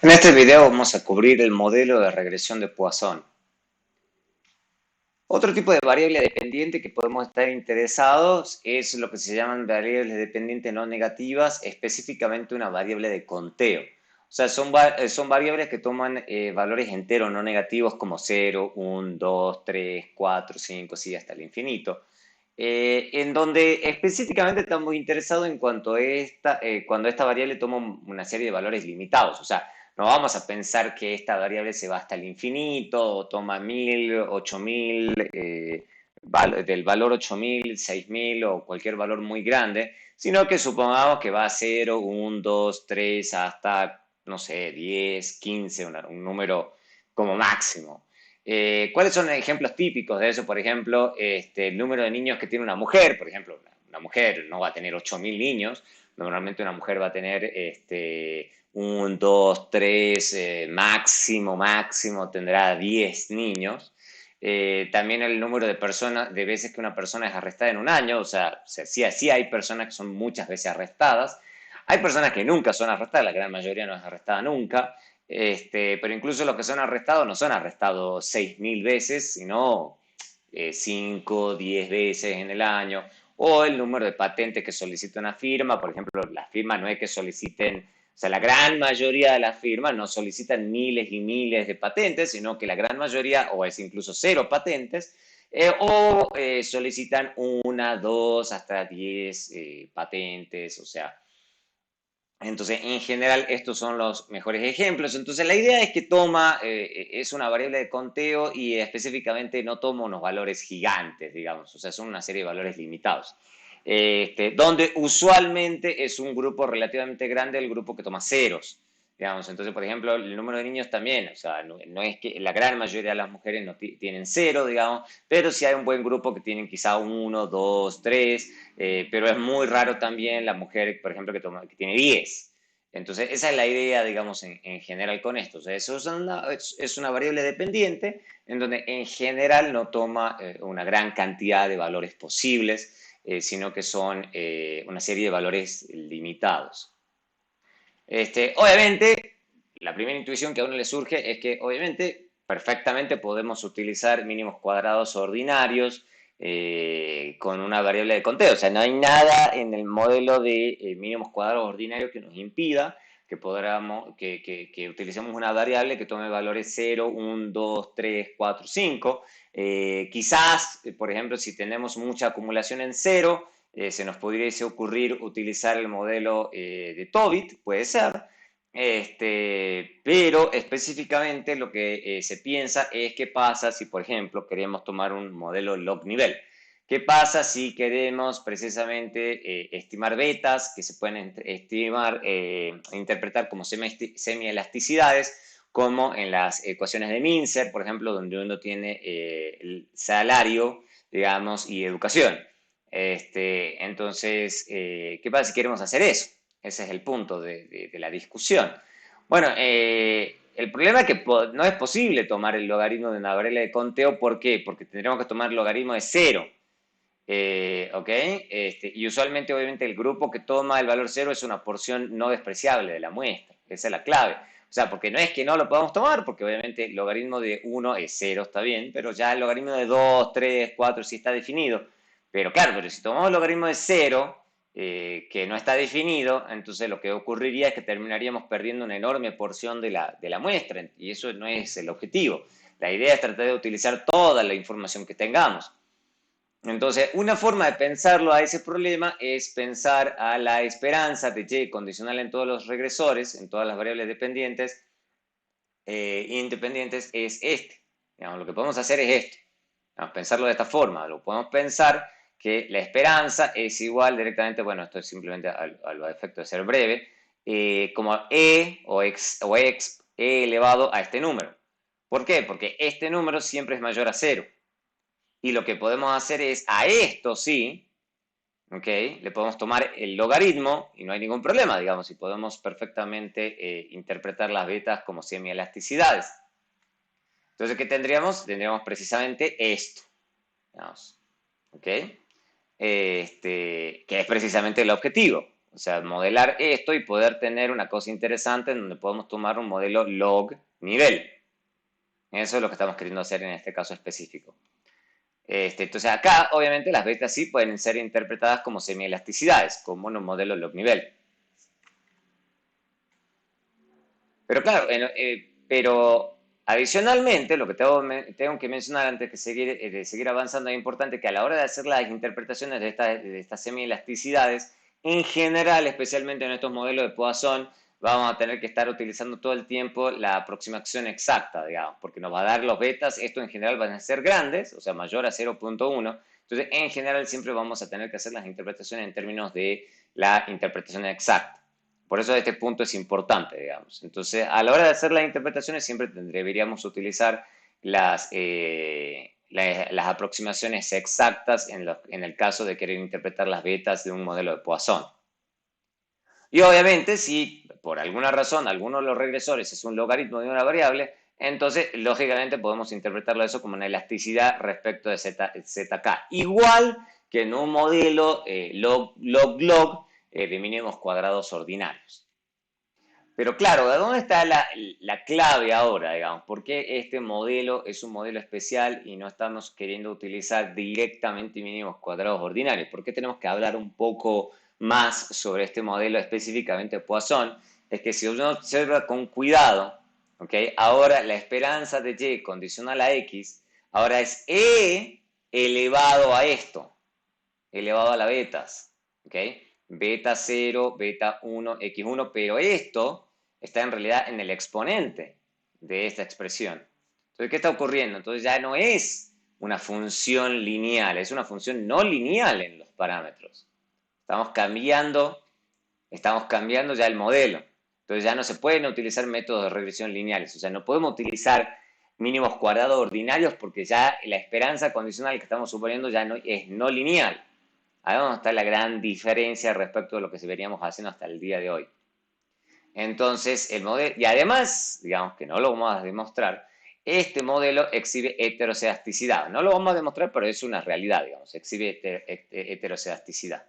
En este video vamos a cubrir el modelo de regresión de Poisson. Otro tipo de variable dependiente que podemos estar interesados es lo que se llaman variables dependientes no negativas, específicamente una variable de conteo. O sea, son variables que toman valores enteros no negativos como 0, 1, 2, 3, 4, 5, así hasta el infinito. En donde específicamente estamos interesados en cuanto a cuando esta variable toma una serie de valores limitados. O sea, no vamos a pensar que esta variable se va hasta el infinito o toma 1000, 8000, del valor 8000, 6000 o cualquier valor muy grande, sino que supongamos que va a 0, 1, 2, 3 hasta, no sé, 10, 15, un número como máximo. ¿Cuáles son ejemplos típicos de eso? Por ejemplo, el número de niños que tiene una mujer. Por ejemplo, una mujer no va a tener 8000 niños. Normalmente una mujer va a tener un, dos, tres, máximo tendrá 10 niños. También el número de personas, de veces que una persona es arrestada en un año. O sea, sí hay personas que son muchas veces arrestadas. Hay personas que nunca son arrestadas, la gran mayoría no es arrestada nunca. Pero incluso los que son arrestados no son arrestados 6000 veces, sino 5, 10 veces en el año. O el número de patentes que solicita una firma. Por ejemplo, las firmas no es que soliciten, o sea, la gran mayoría de las firmas no solicitan miles y miles de patentes, sino que la gran mayoría, o es incluso cero patentes, solicitan una, dos, hasta 10 patentes. O sea, entonces, en general, estos son los mejores ejemplos. Entonces, la idea es que es una variable de conteo y específicamente no toma unos valores gigantes, digamos. O sea, son una serie de valores limitados. Donde usualmente es un grupo relativamente grande el grupo que toma ceros, digamos. Entonces, por ejemplo, el número de niños también. O sea, no es que la gran mayoría de las mujeres no tienen cero, digamos, pero sí hay un buen grupo que tienen quizá uno, dos, tres. Pero es muy raro también la mujer, por ejemplo, que tiene 10. Entonces, esa es la idea, digamos, en general con esto. O sea, eso es una variable dependiente en donde en general no toma una gran cantidad de valores posibles, sino que son una serie de valores limitados. Obviamente, la primera intuición que a uno le surge es que, obviamente, perfectamente podemos utilizar mínimos cuadrados ordinarios con una variable de conteo. O sea, no hay nada en el modelo de mínimos cuadrados ordinarios que nos impida que utilicemos una variable que tome valores 0, 1, 2, 3, 4, 5. Quizás, por ejemplo, si tenemos mucha acumulación en 0, se nos pudiese ocurrir utilizar el modelo de Tobit, puede ser. Pero específicamente lo que se piensa es qué pasa si, por ejemplo, queremos tomar un modelo log nivel. ¿Qué pasa si queremos precisamente estimar betas que se pueden estimar, interpretar como semielasticidades, como en las ecuaciones de Mincer, por ejemplo, donde uno tiene el salario, digamos, y educación? Entonces, ¿qué pasa si queremos hacer eso? Ese es el punto de la discusión. Bueno, el problema es que no es posible tomar el logaritmo de una variable de conteo. ¿Por qué? Porque tendríamos que tomar el logaritmo de cero. ¿Ok? Y usualmente, obviamente, el grupo que toma el valor cero es una porción no despreciable de la muestra. Esa es la clave. O sea, porque no es que no lo podamos tomar, porque obviamente el logaritmo de uno es cero, está bien, pero ya el logaritmo de 2, 3, 4 sí está definido. Pero claro, pero si tomamos el logaritmo de cero, que no está definido, entonces lo que ocurriría es que terminaríamos perdiendo una enorme porción de la muestra, y eso no es el objetivo. La idea es tratar de utilizar toda la información que tengamos. Entonces, una forma de pensarlo a ese problema es pensar a la esperanza de Y condicional en todos los regresores, en todas las variables dependientes, independientes, es este. Digamos, lo que podemos hacer es esto. Vamos a pensarlo de esta forma. Lo podemos pensar que la esperanza es igual directamente, bueno, esto es simplemente a los efectos de ser breve, como e elevado a este número. ¿Por qué? Porque este número siempre es mayor a cero. Y lo que podemos hacer es a esto sí, ¿ok? Le podemos tomar el logaritmo y no hay ningún problema, digamos, y podemos perfectamente interpretar las betas como semielasticidades. Entonces, ¿qué tendríamos? Tendríamos precisamente esto, digamos, ¿ok? Que es precisamente el objetivo. O sea, modelar esto y poder tener una cosa interesante en donde podemos tomar un modelo log nivel. Eso es lo que estamos queriendo hacer en este caso específico. Entonces acá, obviamente, las betas sí pueden ser interpretadas como semielasticidades, como un modelo log nivel. Pero claro, pero adicionalmente, lo que tengo que mencionar antes de seguir avanzando, es importante que a la hora de hacer las interpretaciones de estas semielasticidades, en general, especialmente en estos modelos de Poisson, vamos a tener que estar utilizando todo el tiempo la aproximación exacta, digamos, porque nos va a dar los betas, esto en general van a ser grandes, o sea, mayor a 0.1, entonces en general siempre vamos a tener que hacer las interpretaciones en términos de la interpretación exacta. Por eso este punto es importante, digamos. Entonces, a la hora de hacer las interpretaciones siempre deberíamos utilizar las aproximaciones exactas en el caso de querer interpretar las betas de un modelo de Poisson. Y obviamente, si por alguna razón alguno de los regresores es un logaritmo de una variable, entonces lógicamente podemos interpretarlo eso como una elasticidad respecto de zk. Igual que en un modelo log-log de mínimos cuadrados ordinarios. Pero claro, ¿de dónde está la clave ahora, digamos? ¿Por qué este modelo es un modelo especial y no estamos queriendo utilizar directamente mínimos cuadrados ordinarios? ¿Por qué tenemos que hablar un poco más sobre este modelo específicamente de Poisson? Es que si uno observa con cuidado, ¿ok? Ahora la esperanza de y condicional a x, ahora es e elevado a esto, elevado a la betas, ¿ok? Beta 0, beta 1, x1, pero esto está en realidad en el exponente de esta expresión. Entonces, ¿qué está ocurriendo? Entonces ya no es una función lineal, es una función no lineal en los parámetros. Estamos cambiando ya el modelo. Entonces ya no se pueden utilizar métodos de regresión lineales, o sea, no podemos utilizar mínimos cuadrados ordinarios porque ya la esperanza condicional que estamos suponiendo ya no es no lineal. Ahí es donde está la gran diferencia respecto de lo que se veníamos haciendo hasta el día de hoy. Entonces, el modelo, y además, digamos que no lo vamos a demostrar, este modelo exhibe heterocedasticidad. No lo vamos a demostrar, pero es una realidad, digamos, exhibe heterocedasticidad.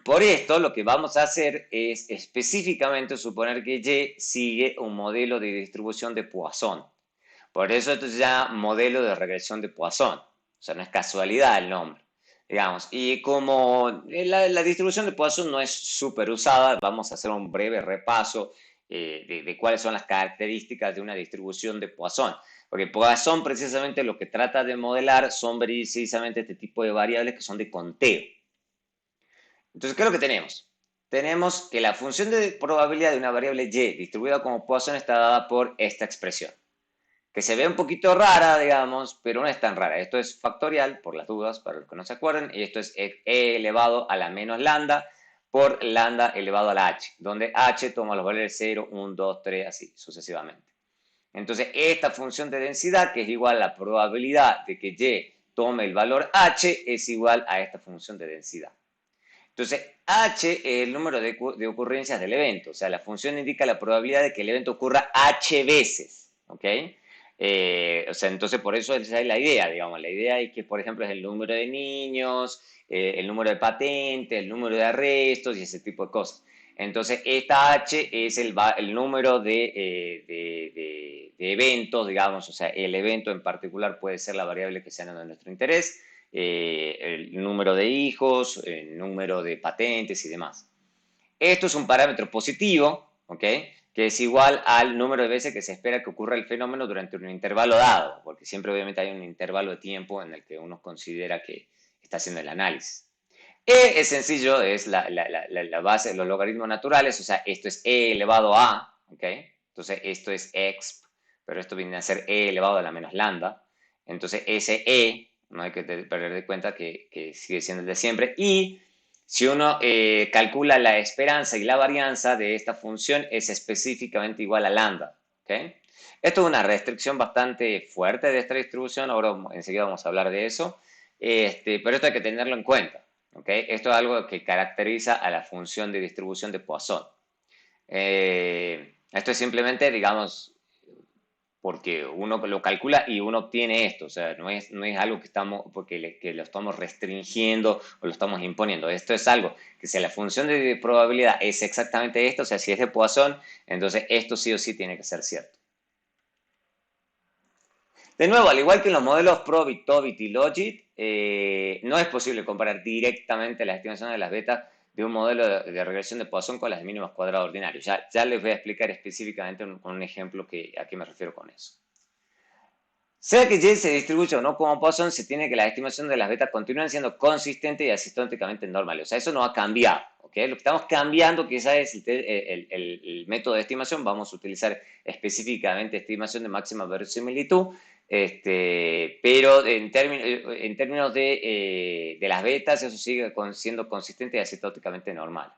Por esto, lo que vamos a hacer es específicamente suponer que Y sigue un modelo de distribución de Poisson. Por eso esto se llama modelo de regresión de Poisson. O sea, no es casualidad el nombre, digamos. Y como la distribución de Poisson no es súper usada, vamos a hacer un breve repaso de cuáles son las características de una distribución de Poisson. Porque Poisson precisamente lo que trata de modelar son precisamente este tipo de variables que son de conteo. Entonces, ¿qué es lo que tenemos? Tenemos que la función de probabilidad de una variable y distribuida como Poisson está dada por esta expresión, que se ve un poquito rara, digamos, pero no es tan rara. Esto es factorial, por las dudas, para los que no se acuerden, y esto es e elevado a la menos lambda por lambda elevado a la h, donde h toma los valores 0, 1, 2, 3, así sucesivamente. Entonces, esta función de densidad, que es igual a la probabilidad de que y tome el valor h, es igual a esta función de densidad. Entonces, h es el número de ocurrencias del evento, o sea, la función indica la probabilidad de que el evento ocurra h veces, ¿ok? O sea, entonces por eso esa es la idea, digamos, la idea es que, por ejemplo, es el número de niños, el número de patentes, el número de arrestos y ese tipo de cosas. Entonces, esta h es el número de eventos, digamos, o sea, el evento en particular puede ser la variable que sea de nuestro interés, el número de hijos, el número de patentes y demás. Esto es un parámetro positivo, ¿ok? Que es igual al número de veces que se espera que ocurra el fenómeno durante un intervalo dado, porque siempre obviamente hay un intervalo de tiempo en el que uno considera que está haciendo el análisis. E es sencillo, es la base de los logaritmos naturales, o sea, esto es e elevado a, ¿ok? Entonces esto es exp, pero esto viene a ser e elevado a la menos lambda. Entonces ese e, no hay que perder de cuenta que sigue siendo el de siempre, y si uno calcula la esperanza y la varianza de esta función es específicamente igual a lambda, ¿ok? Esto es una restricción bastante fuerte de esta distribución, ahora enseguida vamos a hablar de eso, pero esto hay que tenerlo en cuenta. ¿Okay? Esto es algo que caracteriza a la función de distribución de Poisson. Esto es simplemente, digamos, porque uno lo calcula y uno obtiene esto, o sea, no es algo que que lo estamos restringiendo o lo estamos imponiendo, esto es algo que si la función de probabilidad es exactamente esto, o sea, si es de Poisson, entonces esto sí o sí tiene que ser cierto. De nuevo, al igual que en los modelos Probit, Tobit y Logit, no es posible comparar directamente las estimaciones de las betas de un modelo de regresión de Poisson con las de mínimos cuadrados ordinarios. Ya les voy a explicar específicamente con un ejemplo a qué me refiero con eso. Sea que Y se distribuya o no como Poisson, se tiene que la estimación de las betas continúen siendo consistentes y asintóticamente normales. O sea, eso no ha cambiado. ¿Okay? Lo que estamos cambiando quizás es el método de estimación. Vamos a utilizar específicamente estimación de máxima verosimilitud. Pero en términos de las betas, eso sigue siendo consistente y asintóticamente normal.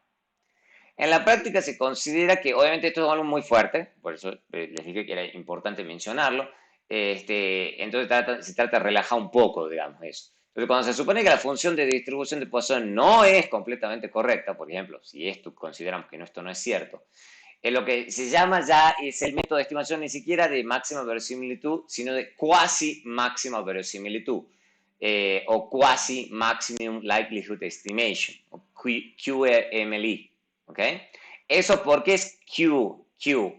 En la práctica se considera que, obviamente, esto es algo muy fuerte, por eso les dije que era importante mencionarlo. Entonces se trata de relajar un poco, digamos, eso. Entonces, cuando se supone que la función de distribución de Poisson no es completamente correcta, por ejemplo, si esto consideramos que esto no es cierto, lo que se llama ya es el método de estimación ni siquiera de máxima verosimilitud, sino de cuasi máxima verosimilitud, o quasi maximum likelihood estimation, o QMLE. ¿Ok? Eso porque es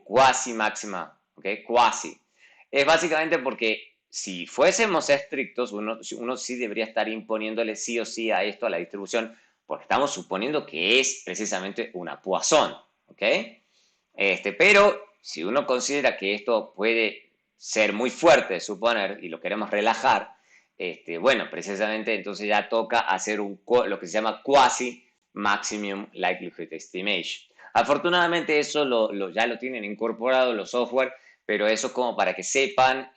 quasi máxima, ¿ok? Quasi. Es básicamente porque si fuésemos estrictos, uno sí debería estar imponiéndole sí o sí a esto, a la distribución, porque estamos suponiendo que es precisamente una Poisson, ¿ok? Pero si uno considera que esto puede ser muy fuerte de suponer y lo queremos relajar, bueno, precisamente entonces ya toca hacer lo que se llama quasi maximum likelihood estimation. Afortunadamente eso ya lo tienen incorporado los software, pero eso como para que sepan,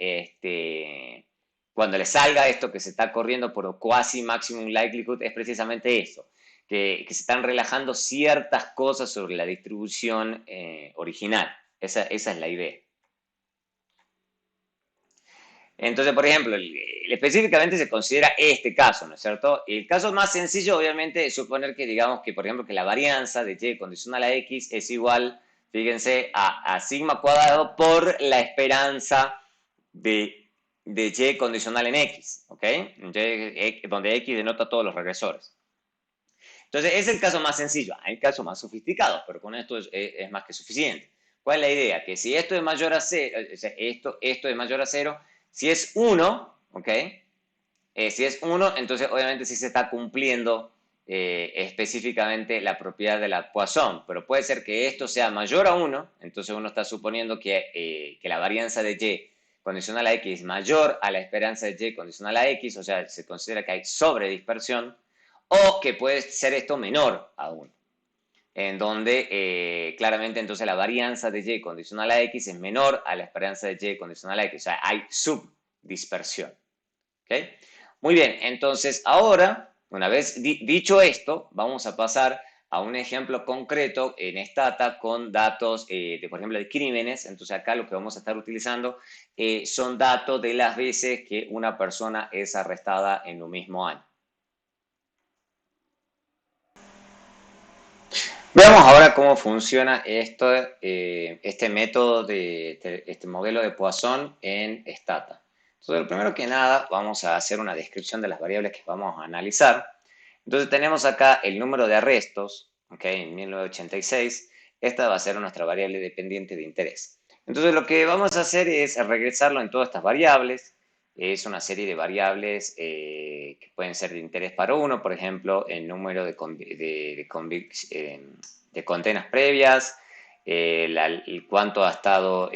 cuando les salga esto que se está corriendo por quasi maximum likelihood, es precisamente eso, que se están relajando ciertas cosas sobre la distribución original. Esa es la idea. Entonces, por ejemplo, específicamente se considera este caso, ¿no es cierto? El caso más sencillo, obviamente, es suponer que, digamos, que, por ejemplo, que la varianza de y condicional a x es igual, fíjense, a sigma cuadrado por la esperanza de y condicional en x, ¿ok? Donde x denota todos los regresores. Entonces, es el caso más sencillo. Hay casos más sofisticados, pero con esto es más que suficiente. ¿Cuál es la idea? Que si esto es mayor a 0, o sea, esto es mayor a 0, si es 1, ¿ok? Si es 1, entonces obviamente sí se está cumpliendo específicamente la propiedad de la Poisson, pero puede ser que esto sea mayor a 1, entonces uno está suponiendo que la varianza de y condicional a x es mayor a la esperanza de y condicional a x, o sea, se considera que hay sobredispersión, o que puede ser esto menor a 1, en donde claramente entonces la varianza de y condicional a x es menor a la esperanza de y condicional a x, o sea, hay subdispersión. ¿Ok? Muy bien, entonces ahora, una vez dicho esto, vamos a pasar a un ejemplo concreto en Stata con datos, por ejemplo, de crímenes. Entonces acá lo que vamos a estar utilizando son datos de las veces que una persona es arrestada en un mismo año. Veamos ahora cómo funciona este método este modelo de Poisson en Stata. Entonces, primero que nada, vamos a hacer una descripción de las variables que vamos a analizar. Entonces, tenemos acá el número de arrestos, ¿ok? En 1986. Esta va a ser nuestra variable dependiente de interés. Entonces, lo que vamos a hacer es regresarlo en todas estas variables. Es una serie de variables que pueden ser de interés para uno, por ejemplo, el número de condenas previas, cuánto ha estado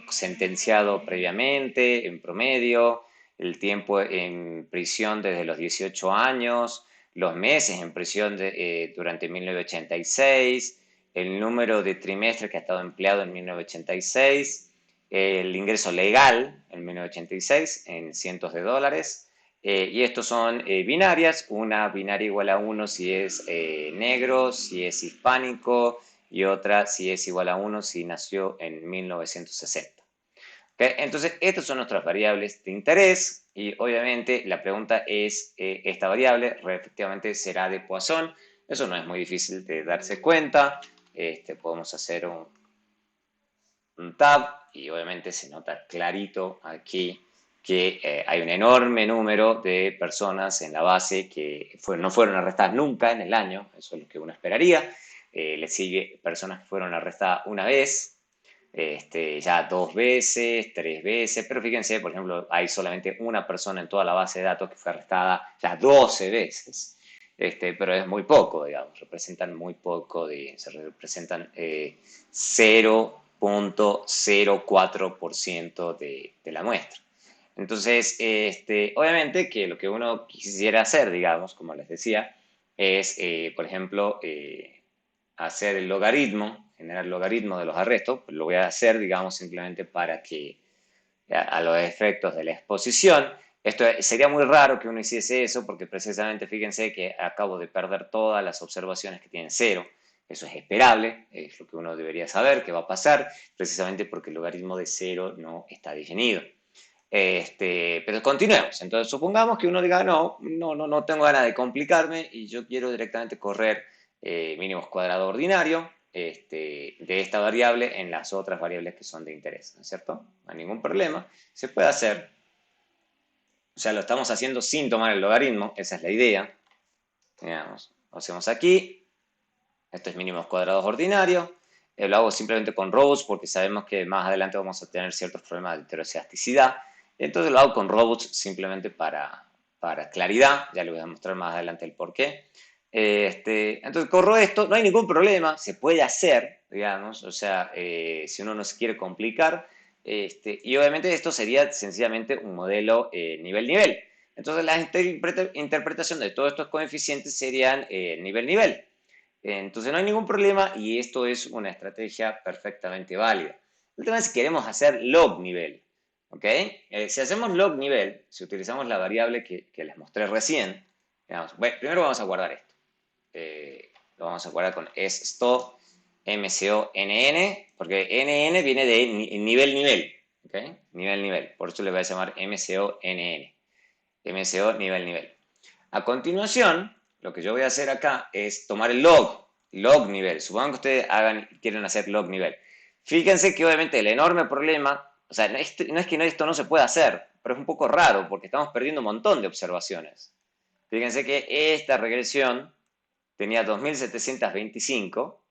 sentenciado previamente en promedio, el tiempo en prisión desde los 18 años, los meses en prisión durante 1986, el número de trimestres que ha estado empleado en 1986, el ingreso legal en 1986 en cientos de dólares. Y estos son binarias, una binaria igual a 1 si es negro, si es hispánico, y otra si es igual a 1 si nació en 1960. ¿Okay? Entonces, estas son nuestras variables de interés y obviamente la pregunta es, ¿esta variable efectivamente será de Poisson? Eso no es muy difícil de darse cuenta. Podemos hacer un tab y obviamente se nota clarito aquí que hay un enorme número de personas en la base que no fueron arrestadas nunca en el año, eso es lo que uno esperaría. Le sigue personas que fueron arrestadas una vez, ya 2 veces, 3 veces, pero fíjense, por ejemplo, hay solamente una persona en toda la base de datos que fue arrestada ya 12 veces. Pero es muy poco, digamos, representan muy poco, se representan 0,04% de la muestra. Entonces, obviamente que lo que uno quisiera hacer, digamos, como les decía, es, por ejemplo, hacer el logaritmo, generar el logaritmo de los arrestos. Pues lo voy a hacer, digamos, simplemente para que a los efectos de la exposición. Esto sería muy raro que uno hiciese eso porque precisamente fíjense que acabo de perder todas las observaciones que tienen cero. Eso es esperable, es lo que uno debería saber que va a pasar, precisamente porque el logaritmo de cero no está definido. Pero continuemos. Entonces, supongamos que uno diga, no tengo ganas de complicarme y yo quiero directamente correr mínimos cuadrados ordinario de esta variable en las otras variables que son de interés, ¿no es cierto? No hay ningún problema. Se puede hacer. O sea, lo estamos haciendo sin tomar el logaritmo, esa es la idea. Digamos, lo hacemos aquí. Esto es mínimos cuadrados ordinarios. Lo hago simplemente con robots porque sabemos que más adelante vamos a tener ciertos problemas de heteroceasticidad. Entonces lo hago con robots simplemente para claridad. Ya les voy a mostrar más adelante el por qué. Entonces corro esto, no hay ningún problema, se puede hacer, digamos, o sea, si uno no se quiere complicar. Y obviamente esto sería sencillamente un modelo nivel-nivel. Entonces la interpretación de todos estos coeficientes serían nivel-nivel. Entonces no hay ningún problema y esto es una estrategia perfectamente válida. El tema es si queremos hacer log nivel. ¿Ok? Si hacemos log nivel, si utilizamos la variable que les mostré recién, digamos, bueno, primero vamos a guardar esto. Lo vamos a guardar con sstop mconn, porque nn viene de nivel-nivel. ¿Ok? Nivel-nivel. Por eso le voy a llamar mconn. MCO nivel-nivel. A continuación, lo que yo voy a hacer acá es tomar el log nivel. Supongan que ustedes quieren hacer log nivel. Fíjense que obviamente el enorme problema, o sea, no es que esto no se pueda hacer, pero es un poco raro porque estamos perdiendo un montón de observaciones. Fíjense que esta regresión tenía 2725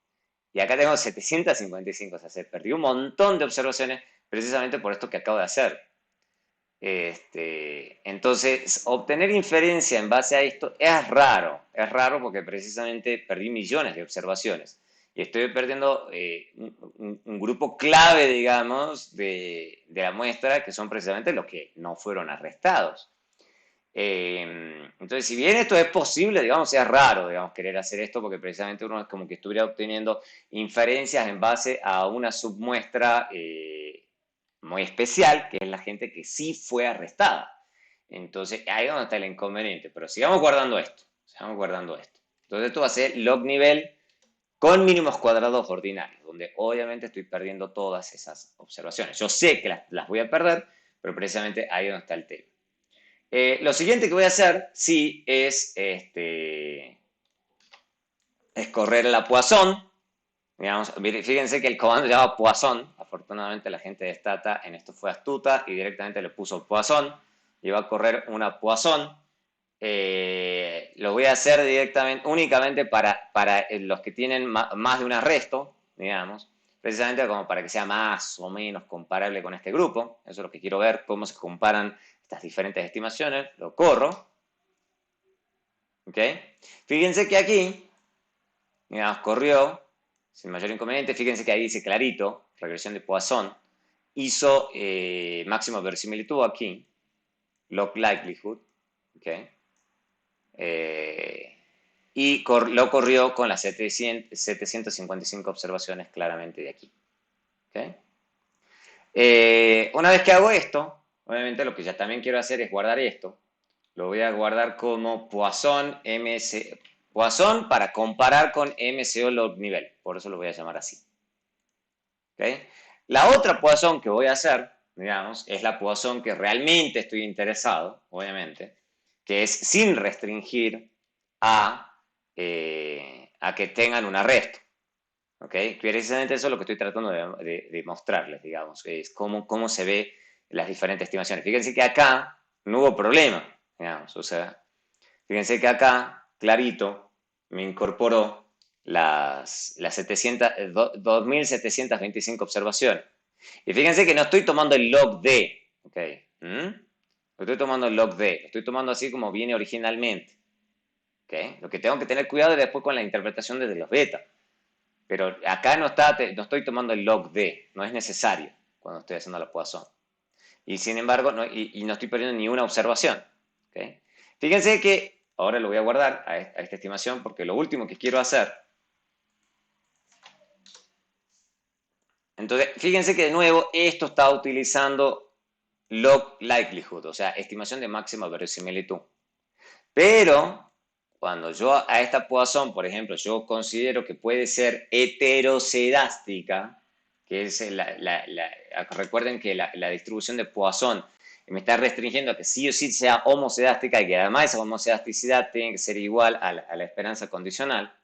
y acá tengo 755, o sea, se perdió un montón de observaciones precisamente por esto que acabo de hacer. Entonces, obtener inferencia en base a esto es raro porque precisamente perdí millones de observaciones y estoy perdiendo un grupo clave, digamos, de la muestra que son precisamente los que no fueron arrestados. Entonces, si bien esto es posible, digamos, es raro, digamos, querer hacer esto porque precisamente uno es como que estuviera obteniendo inferencias en base a una submuestra muy especial, que es la gente que sí fue arrestada. Entonces, ahí es donde está el inconveniente. Pero sigamos guardando esto. Entonces, esto va a ser log nivel con mínimos cuadrados ordinarios, donde obviamente estoy perdiendo todas esas observaciones. Yo sé que las voy a perder, pero precisamente ahí es donde está el tema. Lo siguiente que voy a hacer, sí, es correr la Poisson. Digamos, fíjense que el comando se llama Poisson. Afortunadamente la gente de Stata en esto fue astuta y directamente le puso Poisson. Y va a correr una Poisson. Lo voy a hacer directamente, únicamente para los que tienen más de un arresto, digamos. Precisamente como para que sea más o menos comparable con este grupo. Eso es lo que quiero ver, cómo se comparan estas diferentes estimaciones. Lo corro. ¿Ok? Fíjense que aquí, digamos, corrió sin mayor inconveniente. Fíjense que ahí dice clarito, regresión de Poisson. Hizo máximo verosimilitud aquí, log likelihood, ¿ok? Y lo corrió con las 755 observaciones claramente de aquí. ¿Ok? Una vez que hago esto, obviamente lo que ya también quiero hacer es guardar esto. Lo voy a guardar como Poisson Poisson para comparar con MCO log nivel. Por eso lo voy a llamar así. ¿Okay? La otra Poisson que voy a hacer, digamos, es la Poisson que realmente estoy interesado, obviamente, que es sin restringir a que tengan un arresto. ¿Ok? Precisamente eso es lo que estoy tratando de mostrarles, digamos, es cómo se ve las diferentes estimaciones. Fíjense que acá no hubo problema, digamos, o sea, fíjense que acá, clarito, me incorporó las 2.725 observaciones. Y fíjense que no estoy tomando el log D, ¿ok? ¿Mm? No estoy tomando el log D, lo estoy tomando así como viene originalmente, ¿ok? Lo que tengo que tener cuidado es después con la interpretación desde los beta. Pero acá no estoy tomando el log D, no es necesario cuando estoy haciendo la Poisson. Y sin embargo, no estoy perdiendo ni una observación. ¿Okay? Fíjense que ahora lo voy a guardar a esta estimación porque lo último que quiero hacer. Entonces, fíjense que de nuevo esto está utilizando log likelihood, o sea, estimación de máxima verosimilitud. Pero cuando yo a esta Poisson, por ejemplo, yo considero que puede ser heterocedástica, que es recuerden que la distribución de Poisson me está restringiendo a que sí o sí sea homocedástica y que además esa homocedasticidad tiene que ser igual a la esperanza condicional.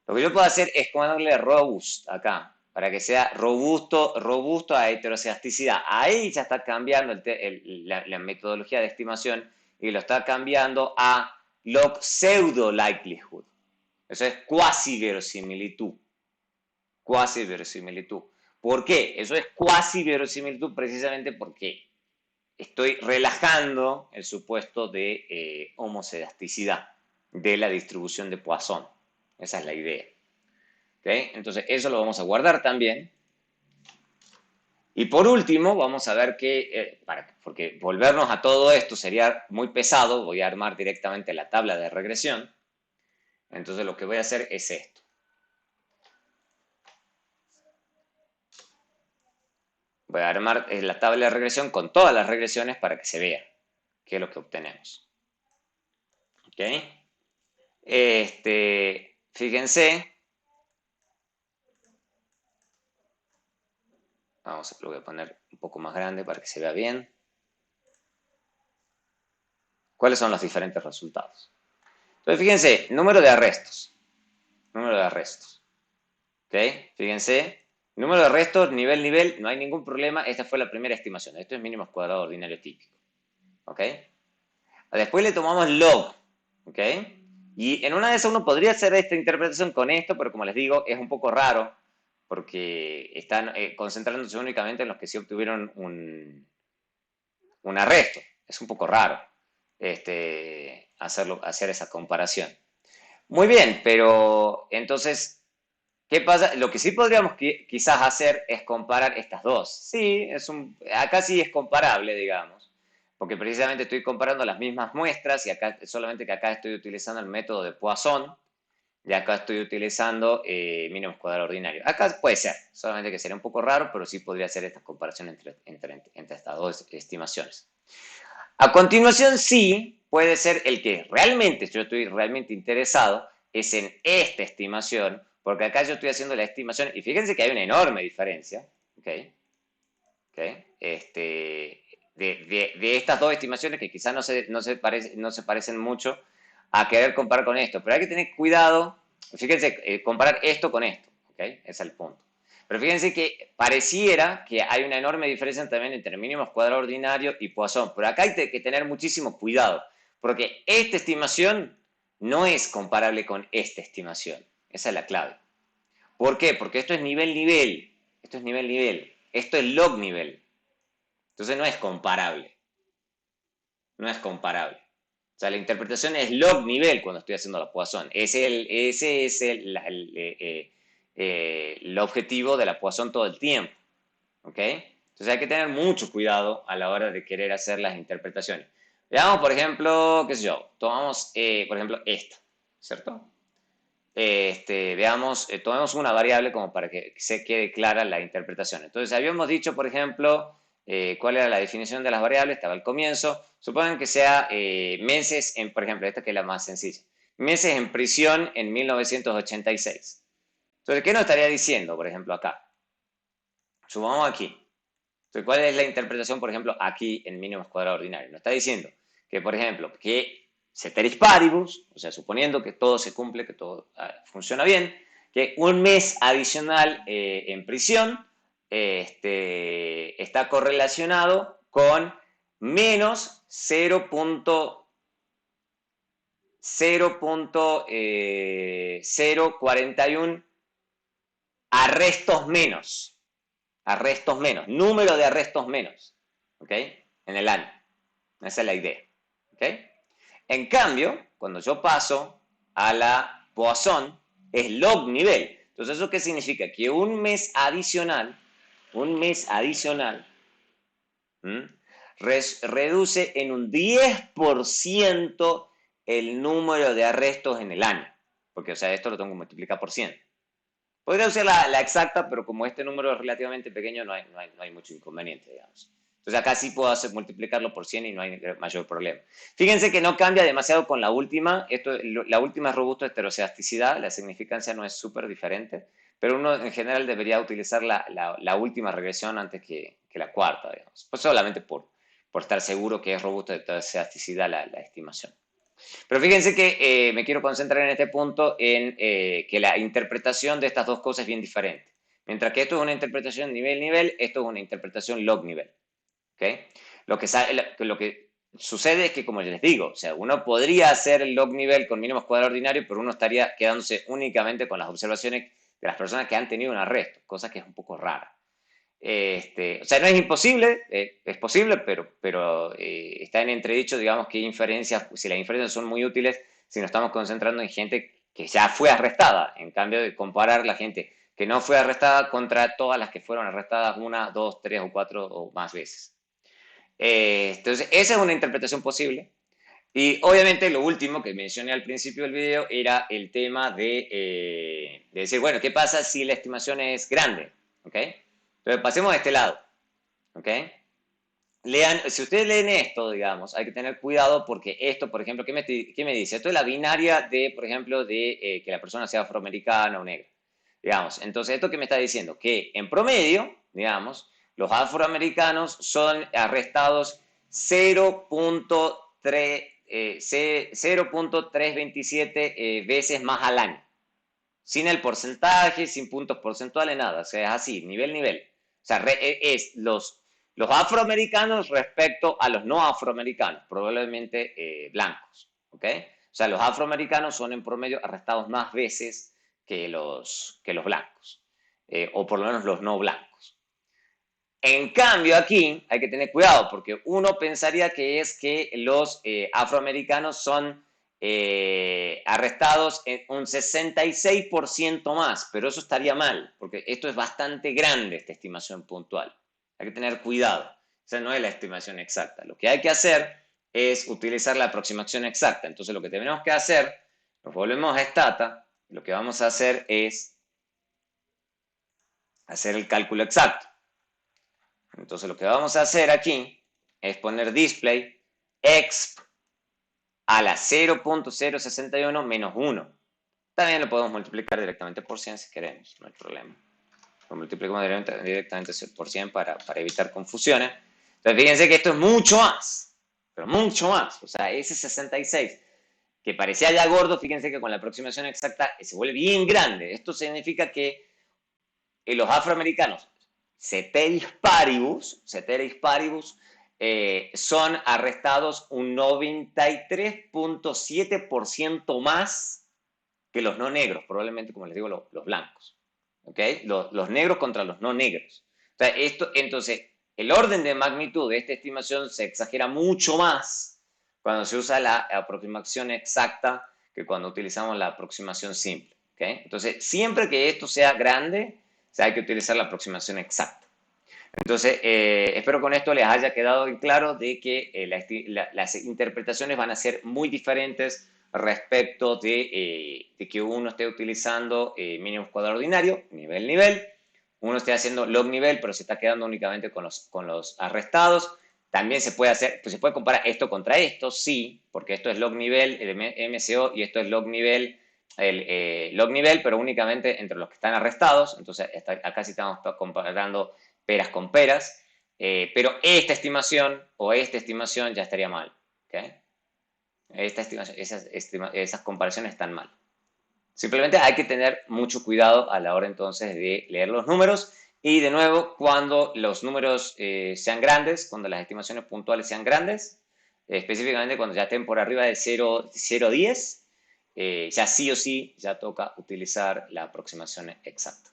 Lo que yo puedo hacer es ponerle robust acá, para que sea robusto a heterocedasticidad. Ahí ya está cambiando la metodología de estimación y lo está cambiando a log pseudo likelihood. Eso es cuasi verosimilitud. Cuasi verosimilitud. ¿Por qué? Eso es cuasi verosimilitud precisamente porque estoy relajando el supuesto de homocedasticidad de la distribución de Poisson. Esa es la idea. ¿Okay? Entonces, eso lo vamos a guardar también. Y por último, vamos a ver que, porque volvernos a todo esto sería muy pesado, voy a armar directamente la tabla de regresión. Entonces, lo que voy a hacer es esto. Voy a armar la tabla de regresión con todas las regresiones para que se vea qué es lo que obtenemos. ¿Ok? Fíjense. Lo voy a poner un poco más grande para que se vea bien. ¿Cuáles son los diferentes resultados? Entonces, fíjense, número de arrestos. Número de arrestos. ¿Ok? Fíjense, número de arrestos, nivel, no hay ningún problema. Esta fue la primera estimación. Esto es mínimo cuadrado ordinario típico. ¿Ok? Después le tomamos log. ¿Ok? Y en una de esas uno podría hacer esta interpretación con esto, pero como les digo, es un poco raro porque están concentrándose únicamente en los que sí obtuvieron un arresto. Es un poco raro hacer esa comparación. Muy bien, pero entonces, ¿qué pasa? Lo que sí podríamos quizás hacer es comparar estas dos. Sí, acá sí es comparable, digamos, porque precisamente estoy comparando las mismas muestras y acá, solamente que acá estoy utilizando el método de Poisson y acá estoy utilizando mínimos cuadrados ordinarios. Acá puede ser, solamente que sería un poco raro, pero sí podría hacer esta comparación entre estas dos estimaciones. A continuación, sí, puede ser el que realmente yo estoy realmente interesado, es en esta estimación, porque acá yo estoy haciendo la estimación, y fíjense que hay una enorme diferencia, ¿ok? ¿Okay? De estas dos estimaciones que quizás no se parecen mucho a querer comparar con esto, pero hay que tener cuidado, fíjense, comparar esto con esto, ¿ok? Ese es el punto. Pero fíjense que pareciera que hay una enorme diferencia también entre mínimos cuadrados ordinarios y Poisson, pero acá hay que tener muchísimo cuidado, porque esta estimación no es comparable con esta estimación, esa es la clave. ¿Por qué? Porque esto es nivel, esto es nivel, esto es log nivel. Entonces no es comparable. No es comparable. O sea, la interpretación es log nivel cuando estoy haciendo la Poisson. Ese es el objetivo de la Poisson todo el tiempo. ¿Ok? Entonces hay que tener mucho cuidado a la hora de querer hacer las interpretaciones. Veamos, por ejemplo, qué sé yo, tomamos, por ejemplo, esta, ¿cierto? Tomemos una variable como para que se quede clara la interpretación. Entonces, habíamos dicho, por ejemplo, cuál era la definición de las variables, estaba al comienzo. Supongan que sea meses, por ejemplo, esta que es la más sencilla. Meses en prisión en 1986. Entonces, ¿qué nos estaría diciendo, por ejemplo, acá? Supongamos aquí. Entonces, ¿cuál es la interpretación, por ejemplo, aquí en mínimos cuadrados ordinarios? Nos está diciendo que, por ejemplo, que ceteris paribus, o sea, suponiendo que todo se cumple, que todo funciona bien, que un mes adicional en prisión está correlacionado con menos 0.041 arrestos menos, número de arrestos menos, ¿ok? En el año. Esa es la idea, ¿ok? En cambio, cuando yo paso a la Poisson, es log nivel. Entonces, ¿eso qué significa? Que un mes adicional, reduce en un 10% el número de arrestos en el año. Porque, o sea, esto lo tengo que multiplicar por 100. Podría usar la exacta, pero como este número es relativamente pequeño, no hay mucho inconveniente, digamos. Entonces acá sí puedo multiplicarlo por 100 y no hay mayor problema. Fíjense que no cambia demasiado con la última. La última es robusto de heterocedasticidad, la significancia no es súper diferente, pero uno en general debería utilizar la última regresión antes que la cuarta, digamos. Pues solamente por estar seguro que es robusto de heterocedasticidad la estimación. Pero fíjense que me quiero concentrar en este punto en que la interpretación de estas dos cosas es bien diferente. Mientras que esto es una interpretación nivel-nivel, esto es una interpretación log-nivel. ¿Okay? Lo que sucede es que, como les digo, o sea, uno podría hacer el log-nivel con mínimos cuadrados ordinarios, pero uno estaría quedándose únicamente con las observaciones de las personas que han tenido un arresto, cosa que es un poco rara. O sea, no es imposible, es posible, pero está en entredicho, digamos, que inferencias, si las inferencias son muy útiles, si nos estamos concentrando en gente que ya fue arrestada, en cambio de comparar la gente que no fue arrestada contra todas las que fueron arrestadas una, dos, tres o cuatro o más veces. Entonces, esa es una interpretación posible. Y obviamente lo último que mencioné al principio del video era el tema de decir, bueno, ¿qué pasa si la estimación es grande? ¿Ok? Entonces, pasemos a este lado. ¿Ok? Si ustedes leen esto, digamos, hay que tener cuidado porque esto, por ejemplo, ¿qué me dice? Esto es la binaria de, por ejemplo, de que la persona sea afroamericana o negra. Digamos, entonces, ¿esto qué me está diciendo? Que en promedio, digamos, los afroamericanos son arrestados 0.327 veces más al año. Sin el porcentaje, sin puntos porcentuales, nada. O sea, es así, nivel. O sea, es los afroamericanos respecto a los no afroamericanos, probablemente blancos. ¿Ok? O sea, los afroamericanos son en promedio arrestados más veces que los blancos, o por lo menos los no blancos. En cambio, aquí hay que tener cuidado porque uno pensaría que es que los afroamericanos son arrestados en un 66% más, pero eso estaría mal, porque esto es bastante grande, esta estimación puntual. Hay que tener cuidado. Esa no es la estimación exacta. Lo que hay que hacer es utilizar la aproximación exacta. Entonces, lo que tenemos que hacer, nos volvemos a Stata, lo que vamos a hacer es hacer el cálculo exacto. Entonces, lo que vamos a hacer aquí es poner display exp a la 0.061 menos 1. También lo podemos multiplicar directamente por 100 si queremos, no hay problema. Lo multiplicamos directamente por 100 para evitar confusiones. Entonces, fíjense que esto es mucho más, pero mucho más. O sea, ese 66 que parecía ya gordo, fíjense que con la aproximación exacta se vuelve bien grande. Esto significa que los afroamericanos, ceteris paribus, son arrestados un 93.7% más que los no negros, probablemente, como les digo, los blancos. ¿Ok? Los negros contra los no negros. O sea, entonces, el orden de magnitud de esta estimación se exagera mucho más cuando se usa la aproximación exacta que cuando utilizamos la aproximación simple. ¿Ok? Entonces, siempre que esto sea grande, hay que utilizar la aproximación exacta. Entonces, espero con esto les haya quedado claro de que las interpretaciones van a ser muy diferentes respecto de que uno esté utilizando mínimos cuadrados ordinarios, nivel, uno esté haciendo log nivel, pero se está quedando únicamente con los arrestados. También se puede hacer, pues se puede comparar esto contra esto, sí, porque esto es log nivel, el MCO, y esto es log nivel, log nivel, pero únicamente entre los que están arrestados. Entonces, acá sí estamos comparando peras con peras, pero esta estimación o esta estimación ya estaría mal. ¿Okay? Esas comparaciones están mal. Simplemente hay que tener mucho cuidado a la hora entonces de leer los números y de nuevo, cuando los números sean grandes, cuando las estimaciones puntuales sean grandes, específicamente cuando ya estén por arriba de 0,10, ya sí o sí ya toca utilizar la aproximación exacta.